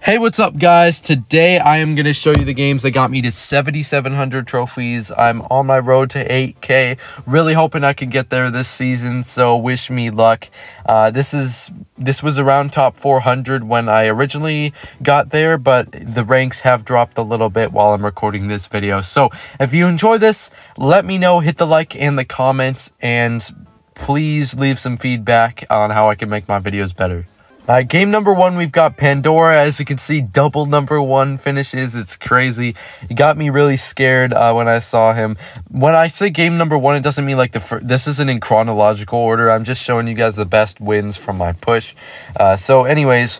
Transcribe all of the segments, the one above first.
Hey, what's up, guys? Today I am going to show you the games that got me to 7,700 trophies. I'm on my road to 8K, really hoping I can get there this season, so wish me luck. This was around top 400 when I originally got there, but the ranks have dropped a little bit while I'm recording this video. So if you enjoy this, let me know, hit the like and the comments, and please leave some feedback on how I can make my videos better. Game number one, we've got Pandora. As you can see, double number one finishes. It's crazy. It got me really scared when I saw him. When I say game number one, it doesn't mean like this isn't in chronological order. I'm just showing you guys the best wins from my push. So anyways,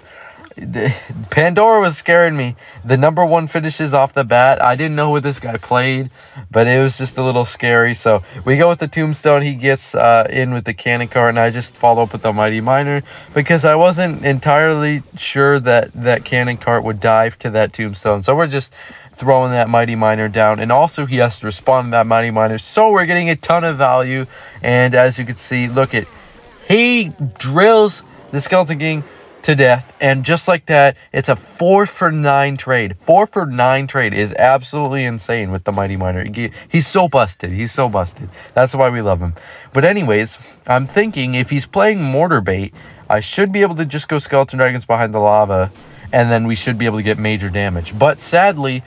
Pandora was scaring me. The number one finishes off the bat. I didn't know who this guy played, but it was just a little scary. So we go with the Tombstone. He gets in with the Cannon Cart, and I just follow up with the Mighty Miner because I wasn't entirely sure that Cannon Cart would dive to that Tombstone. So we're just throwing that Mighty Miner down, and also he has to respond to that Mighty Miner. So we're getting a ton of value, and as you can see, look at, he drills the Skeleton King to death, and just like that, it's a 4-for-9 trade. 4-for-9 trade is absolutely insane with the Mighty Miner. He's so busted. He's so busted. That's why we love him. But anyways, I'm thinking if he's playing Mortar Bait, I should be able to just go Skeleton Dragons behind the lava, and then we should be able to get major damage. But sadly,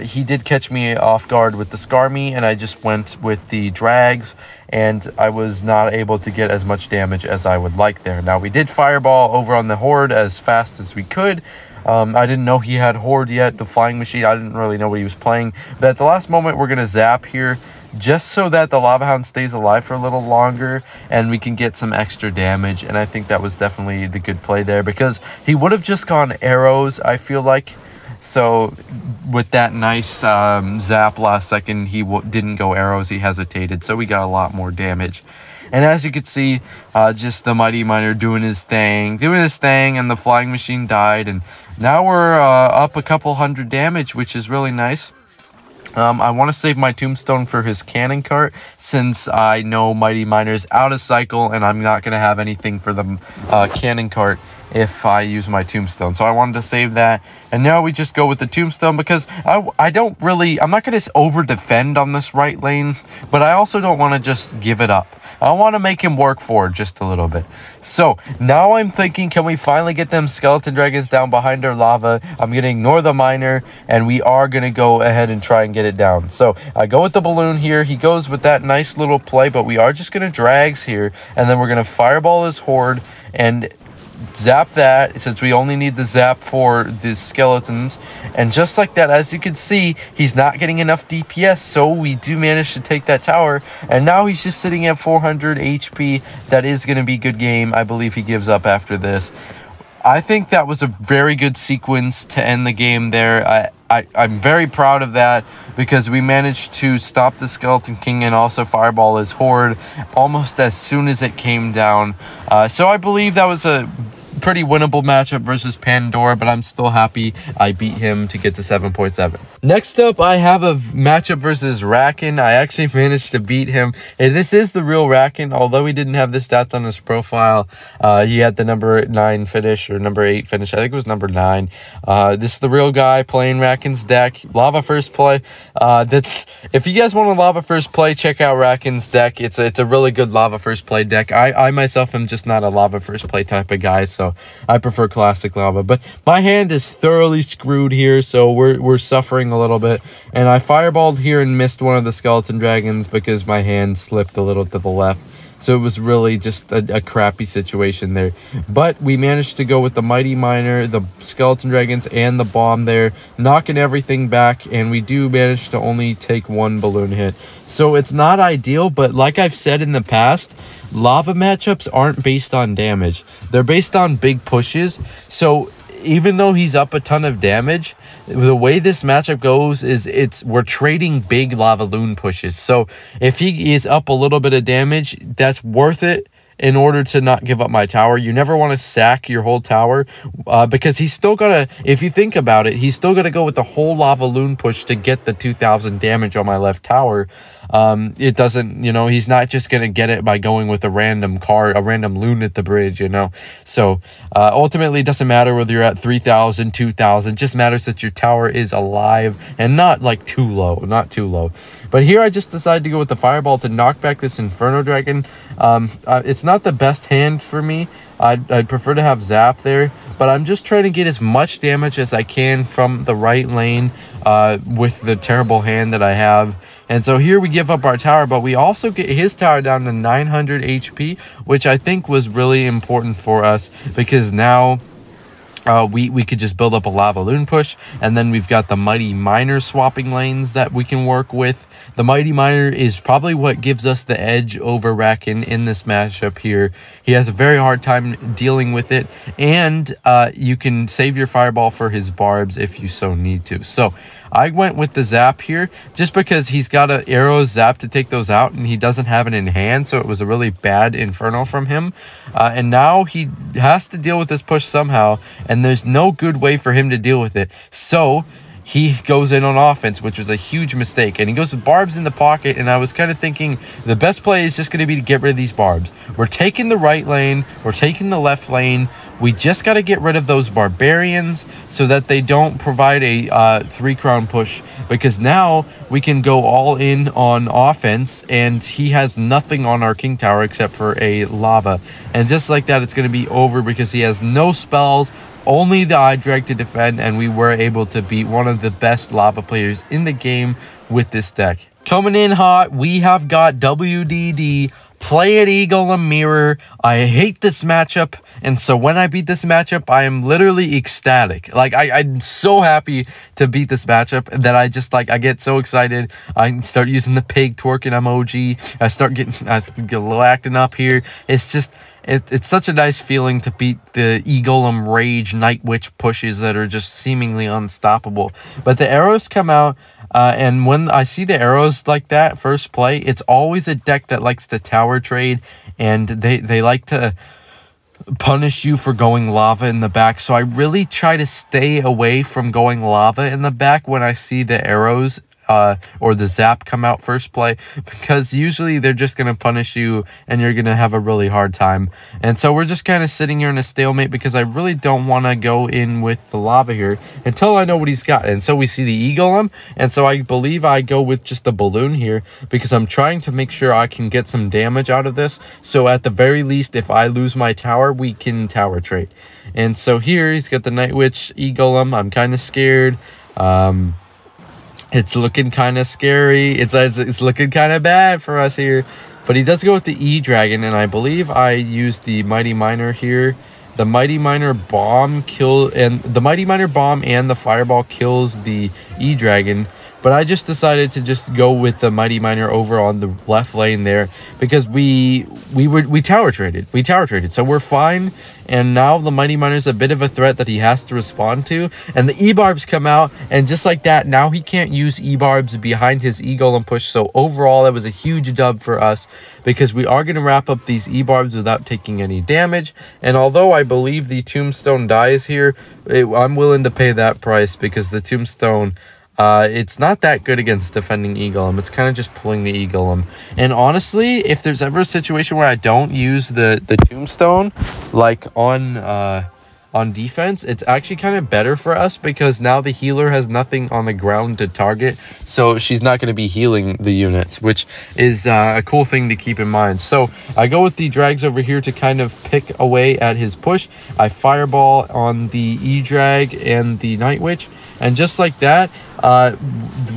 he did catch me off guard with the Skarmy, and I just went with the Drags, and I was not able to get as much damage as I would like there. Now, we did Fireball over on the Horde as fast as we could. I didn't know he had Horde yet, the Flying Machine. I didn't really know what he was playing. But at the last moment, we're going to Zap here, just so that the Lava Hound stays alive for a little longer and we can get some extra damage. And I think that was definitely the good play there, because he would have just gone arrows, I feel like. So with that nice zap last second, he didn't go arrows, he hesitated, so we got a lot more damage. And as you can see, just the Mighty Miner doing his thing, and the Flying Machine died, and now we're up a couple hundred damage, which is really nice. I want to save my Tombstone for his Cannon Cart, since I know Mighty Miner's out of cycle, and I'm not going to have anything for the Cannon Cart if I use my Tombstone. So I wanted to save that, and now we just go with the Tombstone, because I'm not going to over defend on this right lane, but I also don't want to just give it up. I want to make him work for it just a little bit. So now I'm thinking, can we finally get them Skeleton Dragons down behind our lava? I'm going to ignore the Miner, and we are going to go ahead and try and get it down. So I go with the Balloon here. He goes with that nice little play, but we are just going to Drags here, and then we're going to Fireball his Horde and zap that, since we only need the zap for the skeletons. And just like that, as you can see, he's not getting enough DPS, so we do manage to take that tower, and now he's just sitting at 400 HP. That is going to be good game. I believe he gives up after this. I think that was a very good sequence to end the game there. I'm very proud of that, because we managed to stop the Skeleton King and also Fireball his Horde almost as soon as it came down. So I believe that was a pretty winnable matchup versus Pandora, but I'm still happy I beat him to get to 7.7. Next up, I have a matchup versus Rakan. I actually managed to beat him. And this is the real Rakan, although he didn't have the stats on his profile. He had the number 9 finish, or number 8 finish. I think it was number 9. This is the real guy playing Rakan's deck. Lava first play. If you guys want a lava first play, check out Rakan's deck. It's a really good lava first play deck. I myself am just not a lava first play type of guy, so I prefer classic lava. But my hand is thoroughly screwed here, so we're suffering a little bit. And I fireballed here and missed one of the Skeleton Dragons because my hand slipped a little to the left. So it was really just a crappy situation there. But we managed to go with the Mighty Miner, the Skeleton Dragons, and the bomb there, knocking everything back, and we do manage to only take one balloon hit. So it's not ideal, but like I've said in the past, lava matchups aren't based on damage. They're based on big pushes. So even though he's up a ton of damage, the way this matchup goes is we're trading big lava loon pushes. So if he is up a little bit of damage, that's worth it in order to not give up my tower. You never want to sack your whole tower because he's still gonna, if you think about it, he's still gonna go with the whole lava loon push to get the 2,000 damage on my left tower. It doesn't, you know, he's not just gonna get it by going with a random card, a random loon at the bridge, you know. So ultimately it doesn't matter whether you're at 3,000, 2,000, just matters that your tower is alive and not like too low, not too low. But here I just decided to go with the fireball to knock back this Inferno Dragon. It's not the best hand for me. I'd prefer to have Zap there, but I'm just trying to get as much damage as I can from the right lane with the terrible hand that I have. And so here we give up our tower, but we also get his tower down to 900 HP, which I think was really important for us because now we could just build up a lava loon push, and then we've got the Mighty Miner swapping lanes that we can work with. The Mighty Miner is probably what gives us the edge over Rakan in this matchup here. He has a very hard time dealing with it, and you can save your fireball for his barbs if you so need to. So I went with the Zap here just because he's got an arrow Zap to take those out, and he doesn't have it in hand, so it was a really bad Inferno from him. And now he has to deal with this push somehow, and there's no good way for him to deal with it. So he goes in on offense, which was a huge mistake, and he goes with barbs in the pocket, and I was kind of thinking the best play is just going to be to get rid of these barbs. We're taking the right lane, we're taking the left lane. We just got to get rid of those barbarians so that they don't provide a 3 crown push, because now we can go all in on offense, and he has nothing on our king tower except for a lava. And just like that, it's going to be over because he has no spells, only the Eye Drag to defend, and we were able to beat one of the best lava players in the game with this deck. Coming in hot, we have got WDD. Play it Eagle and Mirror. I hate this matchup, and so when I beat this matchup, I am literally ecstatic. Like, I'm so happy to beat this matchup that I just, like, I get so excited. I start using the pig twerking emoji. I start getting a little acting up here. It's just, it's such a nice feeling to beat the Eagleum Rage Night Witch pushes that are just seemingly unstoppable. But the arrows come out, and when I see the arrows like that first play, it's always a deck that likes to tower trade, and they like to punish you for going lava in the back. So I really try to stay away from going lava in the back when I see the arrows or the Zap come out first play, because usually they're just going to punish you and you're going to have a really hard time. And so we're just kind of sitting here in a stalemate because I really don't want to go in with the lava here until I know what he's got. And so we see the Eagleum, and so I believe I go with just the balloon here because I'm trying to make sure I can get some damage out of this. So at the very least, if I lose my tower, we can tower trade. And so here he's got the Night Witch Eagleum. I'm kind of scared. It's looking kind of scary. It's looking kind of bad for us here. But he does go with the E-Dragon, and I believe I used the Mighty Miner here. The Mighty Miner bomb the Mighty Miner bomb and the fireball kills the E-Dragon. But I just decided to just go with the Mighty Miner over on the left lane there because we tower traded. We tower traded, so we're fine. And now the Mighty Miner is a bit of a threat that he has to respond to. And the E-Barbs come out, and just like that, now he can't use E-Barbs behind his E-Golem push. So overall, that was a huge dub for us because we are going to wrap up these E-Barbs without taking any damage. And although I believe the Tombstone dies here, I'm willing to pay that price because the Tombstone, it's not that good against defending Eagleum. It's kind of just pulling the Eagleum. And honestly, if there's ever a situation where I don't use the Tombstone, like on defense, it's actually kind of better for us because now the healer has nothing on the ground to target, so she's not going to be healing the units, which is a cool thing to keep in mind. So I go with the drags over here to kind of pick away at his push. I fireball on the E-Drag and the Night Witch, and just like that,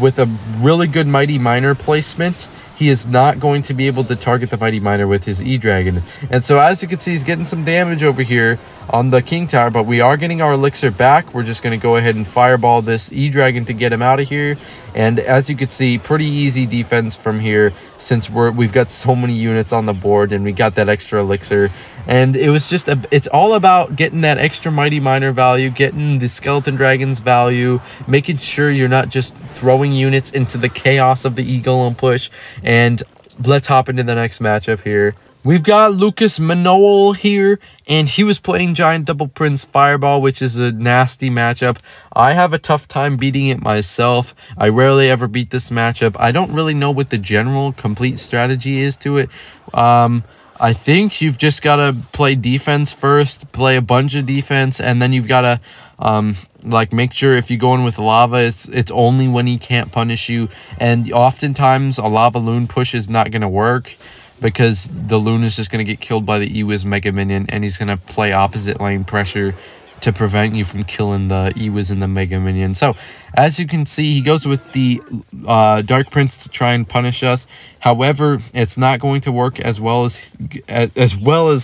with a really good Mighty Miner placement, he is not going to be able to target the Mighty Miner with his E-Dragon. And so as you can see, he's getting some damage over here on the King Tower, but we are getting our elixir back. We're just going to go ahead and fireball this E-Dragon to get him out of here. And as you can see, pretty easy defense from here since we've got so many units on the board and we got that extra elixir. And it was just it's all about getting that extra Mighty Miner value, getting the Skeleton Dragon's value, making sure you're not just throwing units into the chaos of the Eagleum push. And let's hop into the next matchup here. We've got Lucas Manoel here, and he was playing Giant Double Prince Fireball, which is a nasty matchup. I have a tough time beating it myself. I rarely ever beat this matchup. I don't really know what the general complete strategy is to it. I think you've just got to play defense first, play a bunch of defense, and then you've got to like make sure if you go in with lava, it's only when he can't punish you. And oftentimes a lava loon push is not going to work, because the loon is just going to get killed by the Ewiz Mega Minion, and he's going to play opposite lane pressure to prevent you from killing the Ewiz and the Mega Minion. So, as you can see, he goes with the Dark Prince to try and punish us. However, it's not going to work as well as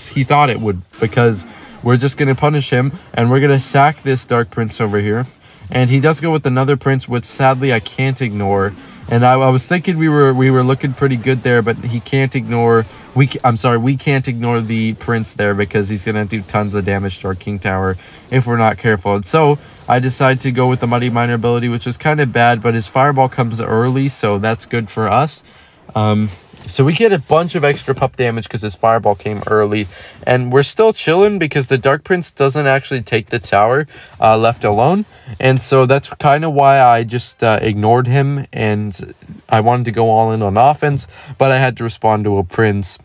he thought it would, because we're just going to punish him, and we're going to sack this Dark Prince over here. And he does go with another Prince, which sadly I can't ignore. And I was thinking we were looking pretty good there, but he can't ignore. We can't ignore the Prince there, because he's gonna do tons of damage to our King Tower if we're not careful. And so I decided to go with the Mighty Miner ability, which is kind of bad, but his Fireball comes early, so that's good for us. So we get a bunch of extra pup damage because his Fireball came early. And we're still chilling because the Dark Prince doesn't actually take the tower left alone. And so that's kind of why I just ignored him. And I wanted to go all in on offense, but I had to respond to a Prince.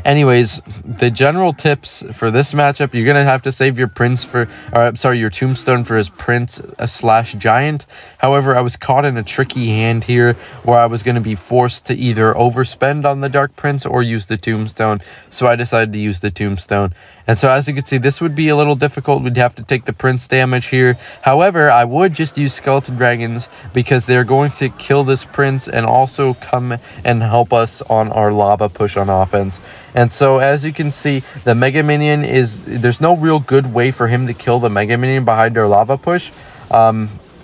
Anyways, the general tips for this matchup: you're gonna have to save your Prince your Tombstone for his Prince / Giant. However, I was caught in a tricky hand here where I was gonna be forced to either overspend on the Dark Prince or use the Tombstone, so I decided to use the Tombstone. And so, as you can see, this would be a little difficult. We'd have to take the Prince damage here. However, I would just use Skeleton Dragons, because they're going to kill this Prince and also come and help us on our lava push on offense. And so, as you can see, the Mega Minion there's no real good way for him to kill the Mega Minion behind our lava push.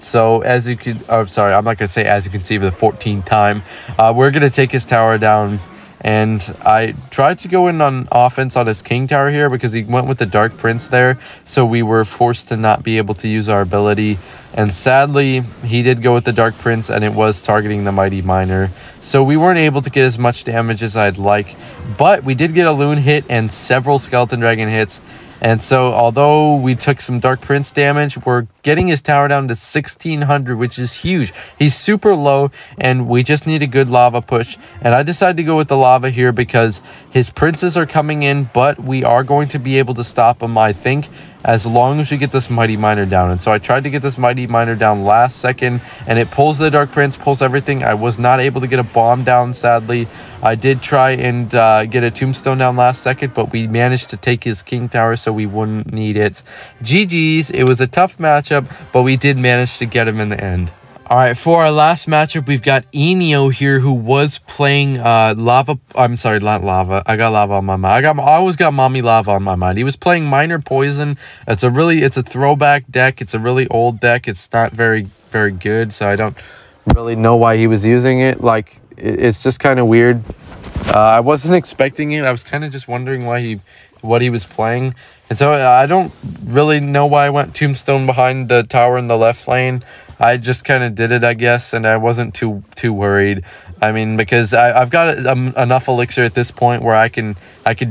So as you can, I'm not going to say as you can see for the 14th time, we're going to take his tower down. And I tried to go in on offense on his King Tower here, because he went with the Dark Prince there. So we were forced to not be able to use our ability. And sadly, he did go with the Dark Prince, and it was targeting the Mighty Miner. So we weren't able to get as much damage as I'd like. But we did get a Loon hit and several Skeleton Dragon hits. And so, although we took some Dark Prince damage, we're getting his tower down to 1600, which is huge. He's super low, and we just need a good lava push. And I decided to go with the lava here because his princes are coming in, but we are going to be able to stop him, I think, as long as we get this Mighty Miner down. And so I tried to get this Mighty Miner down last second, and it pulls the Dark Prince, pulls everything. I was not able to get a bomb down, sadly. I did try and get a Tombstone down last second, but we managed to take his King Tower so we wouldn't need it. GG's. It was a tough matchup, but we did manage to get him in the end. All right, for our last matchup, we've got Enio here, who was playing lava. I'm sorry, not lava. I got lava on my mind. I always got mommy lava on my mind. He was playing Miner Poison. It's a throwback deck. It's a really old deck. It's not very good, so I don't really know why he was using it. Like, it's just kind of weird. I wasn't expecting it. I was kind of just wondering what he was playing. And so I don't really know why I went Tombstone behind the tower in the left lane. I just kind of did it, I guess, and I wasn't too worried. I mean, because I've got enough elixir at this point where I can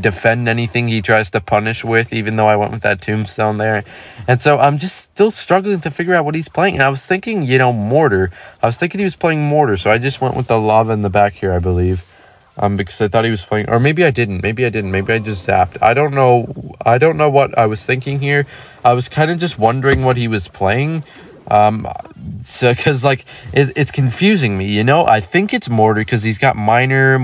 defend anything he tries to punish with, even though I went with that Tombstone there. And so I'm just still struggling to figure out what he's playing. And I was thinking, Mortar. I was thinking he was playing Mortar, so I just went with the lava in the back here, I believe. Because I thought he was playing, or maybe I didn't. Maybe I just zapped. I don't know. I don't know what I was thinking here. I was kind of just wondering what he was playing. Because it's confusing me, I think it's Mortar because he's got Miner,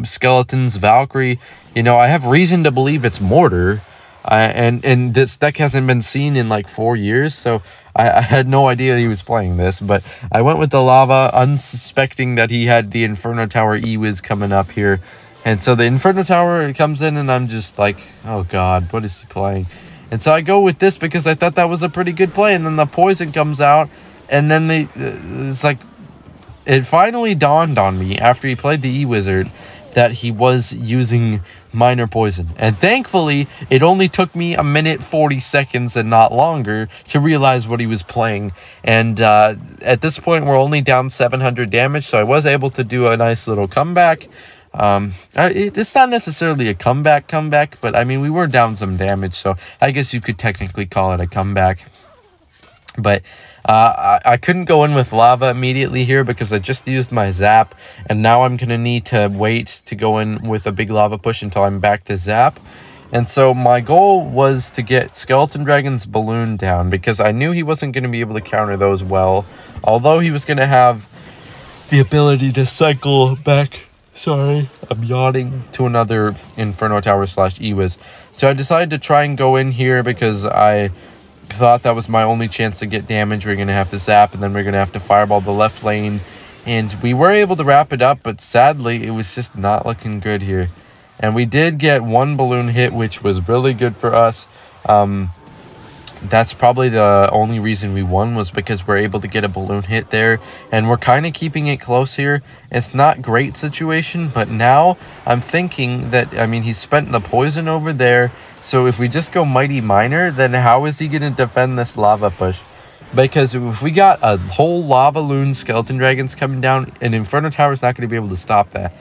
Skeletons, Valkyrie. I have reason to believe it's Mortar. And this deck hasn't been seen in like 4 years, so I had no idea he was playing this. But I went with the lava, unsuspecting that he had the Inferno Tower Ewiz coming up here. And so the Inferno Tower comes in, and I'm just like, oh god, what is he playing? And so I go with this because I thought that was a pretty good play. And then the Poison comes out, and then it's like, it finally dawned on me after he played the E-Wizard that he was using Miner Poison. And thankfully, it only took me 1:40 seconds and not longer to realize what he was playing. And at this point, we're only down 700 damage, so I was able to do a nice little comeback. It's not necessarily a comeback, but I mean, we were down some damage, so I guess you could technically call it a comeback. But I couldn't go in with lava immediately here because I just used my zap, and now I'm going to need to wait to go in with a big lava push until I'm back to zap. And so my goal was to get Skeleton Dragon's balloon down because I knew he wasn't going to be able to counter those well, although he was going to have the ability to cycle back. Sorry, I'm yawning, to another Inferno Tower / Ewiz. So I decided to try and go in here because I thought that was my only chance to get damage. We're going to have to zap, and then we're going to have to fireball the left lane. And we were able to wrap it up, but sadly, it was just not looking good here. And we did get one balloon hit, which was really good for us. That's probably the only reason we won, was because we're able to get a balloon hit there, and we're kind of keeping it close here. It's not great situation, but now I'm thinking that, I mean, he's spent the poison over there, so if we just go Mighty Miner, then how is he going to defend this lava push? Because if we got a whole lava loon Skeleton Dragons coming down, an Inferno Tower is not going to be able to stop that.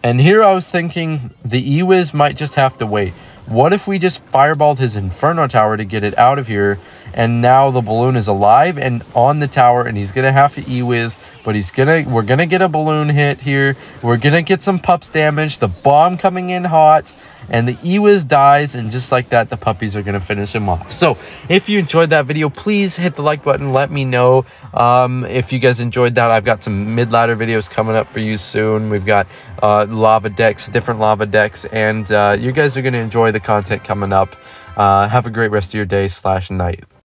And here I was thinking the Ewiz might just have to wait. What if we just fireballed his Inferno Tower to get it out of here, and now the balloon is alive and on the tower, and he's gonna have to Ewiz, but we're gonna get a balloon hit here. We're gonna get some pups damage, the bomb coming in hot, and the Ewiz dies, and just like that, the puppies are gonna finish him off. So if you enjoyed that video, please hit the like button. Let me know if you guys enjoyed that. I've got some mid-ladder videos coming up for you soon. We've got lava decks, different lava decks, and you guys are gonna enjoy the content coming up. Have a great rest of your day / night.